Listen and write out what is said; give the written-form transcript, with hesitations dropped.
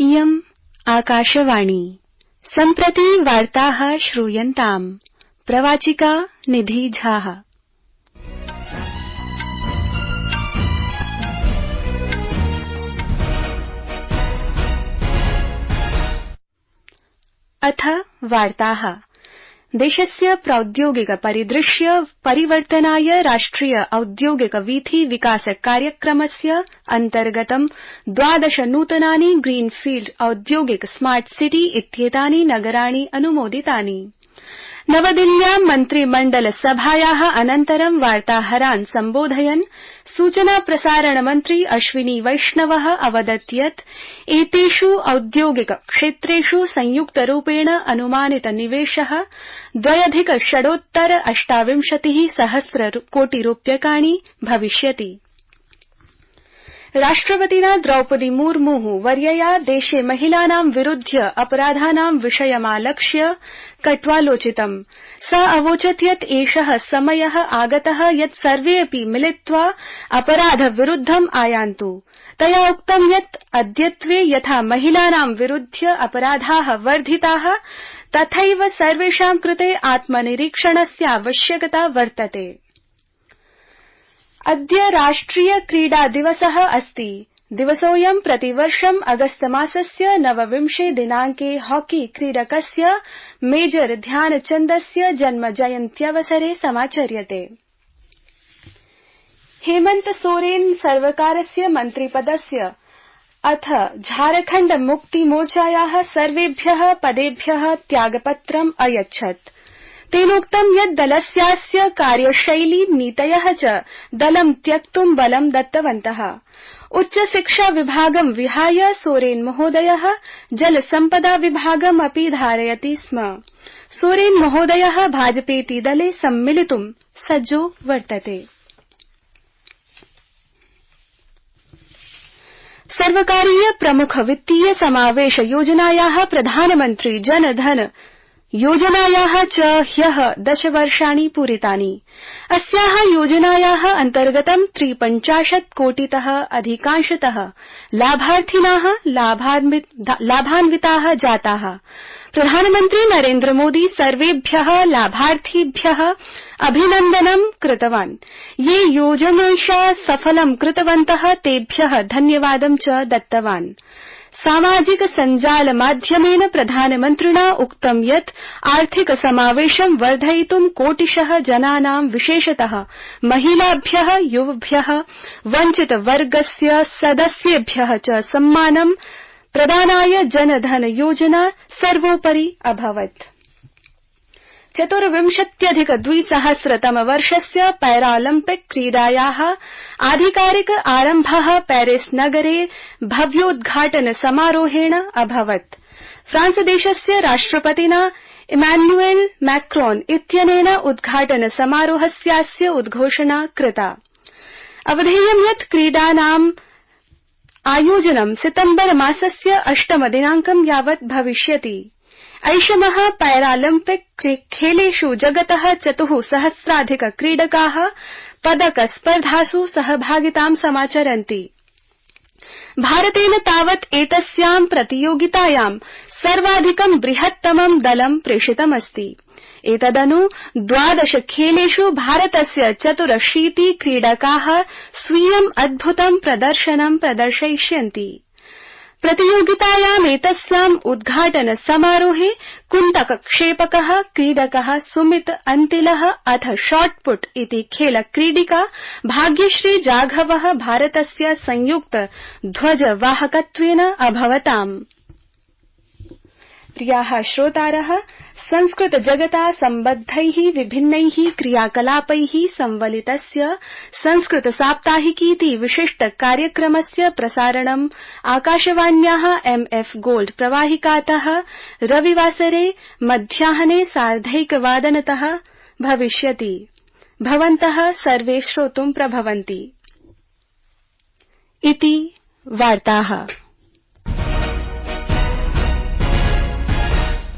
इयम् आकाशवाणी सम्प्रति वार्ताः श्रूयन्ताम् प्रवाचिका निधि झा। अथ वार्ताः। देशस्य प्रौद्योगिक परिदृश्य परिवर्तनाय राष्ट्रिय औद्योगिक वीथि विकास कार्यक्रमस्य अन्तर्गतं 12 नूतनानि ग्रीनफील्ड औद्योगिक स्मार्ट सिटी इत्येतानि नगराणि अनुमोदितानि। नवदिल्ल्यां मन्त्रिमण्डल सभायाः अनन्तरं वार्ताहरान् सम्बोधयन् सूचना प्रसारण मन्त्री अश्विनी वैष्णवः अवदत् यत् एतेषु औद्योगिक क्षेत्रेषु संयुक्तरूपेण अनुमानित निवेशः 2,628 सहस्र कोटि रूप्यकाणि भविष्यति। राष्ट्रपतिना द्रौपदी मुर्मुः वर्यया देशे महिलानां विरुध्य अपराधानां विषयमालक्ष्य कट्वालोचितम्। सा अवोचत् यत् एषः समयः आगतः यत् सर्वेऽपि मिलित्वा अपराध विरुद्धम् आयान्तु। तया उक्तं यत् अद्यत्वे यथा महिलानां विरुध्य अपराधाः वर्धिताः तथैव सर्वेषां कृते आत्मनिरीक्षणस्यावश्यकता वर्तते। अद्य राष्ट्रिय क्रीडा दिवसः अस्ति। दिवसोऽयं प्रतिवर्षम् अगस्त मासस्य 29 दिनाङ्के हॉकी क्रीडकस्य मेजर ध्यानचन्दस्य जन्म जयन्त्यवसरे समाचर्यते। हेमन्त सोरेन सर्वकारस्य मन्त्रिपदस्य अथ झारखण्ड मुक्ति मोर्चायाः सर्वेभ्यः पदेभ्यः त्यागपत्रम् अयच्छत्। तेनोक्तं यत् दलस्यास्य कार्यशैली नीतयः च दलं त्यक्तुं बलं दत्तवन्तः। उच्च शिक्षा विभागं विहाय सोरेन महोदयः जल सम्पदा विभागम् अपि धारयति स्म। सोरेन महोदयः भाजपेति दले सम्मिलितुं सज्जो वर्तते। सर्वकारीय प्रमुख वित्तीय समावेश योजनायाः प्रधानमन्त्री जन धन योजनायाः च ह्यः 10 वर्षाणि पूरितानि। अस्याः योजनायाः अन्तर्गतं 53 कोटितः अधिकांशतः लाभार्थिनः लाभान्विताः जाताः। प्रधानमन्त्री नरेन्द्र मोदी सर्वेभ्यः लाभार्थिभ्यः अभिनन्दनं कृतवान्। ये योजनायाः सफलं कृतवन्तः तेभ्यः धन्यवादं च दत्तवान्। सामाजिक सञ्जाल माध्यमेन प्रधानमन्त्रिणा उक्तं यत् आर्थिक समावेशं वर्धयितुं कोटिशः जनानां विशेषतः महिलाभ्यः युवभ्यः वञ्चित वर्गस्य सदस्येभ्यः च सम्मानं प्रदानाय जनधन योजना सर्वोपरि अभवत्। 24,200 वर्षस्य पैरालम्पिक क्रीडायाः आधिकारिक आरम्भः पेरिस नगरे भव्योद्घाटन समारोहेण अभवत्। फ्रांस देशस्य राष्ट्रपतिना इमानुएल मैक्रोन इत्यनेन उद्घाटन समारोहस्यास्य उद्घोषणा कृता। अवधेयं यत् क्रीडानाम् आयोजनं सितम्बर मासस्य 8 दिनाङ्कं यावत् भविष्यति। ऐषमः पैरालम्पिक खेलेषु जगतः 4,000 क्रीडकाः पदक स्पर्धासु सहभागितां समाचरन्ति। भारतेन तावत् एतस्यां प्रतियोगितायां सर्वाधिकं बृहत्तमं दलं प्रेषितमस्ति। एतदनु 12 खेलेषु भारतस्य 84 क्रीडकाः स्वीयम् अद्भुतं प्रदर्शनं प्रदर्शयिष्यन्ति। प्रतियोगितायाम् एतस्याम् उद्घाटन समारोहे कुन्तक क्षेपकः क्रीडकः सुमित अन्तिलः अथ शॉटपुट इति खेल क्रीडिका भाग्यश्री जाघवः भारतस्य संयुक्त ध्वजवाहकत्वेन अभवताम्। प्रियाः श्रोतारः, संस्कृत जगता सम्बद्धैः विभिन्नैः क्रियाकलापैः संवलितस्य संस्कृत साप्ताहिकीति विशिष्ट कार्यक्रमस्य प्रसारणम् आकाशवाण्याः MF गोल्ड प्रवाहिकातः रविवासरे मध्याह्ने 1:30 भविष्यति। भवन्तः सर्वे श्रोतुं प्रभवन्ति। इति वार्ताः।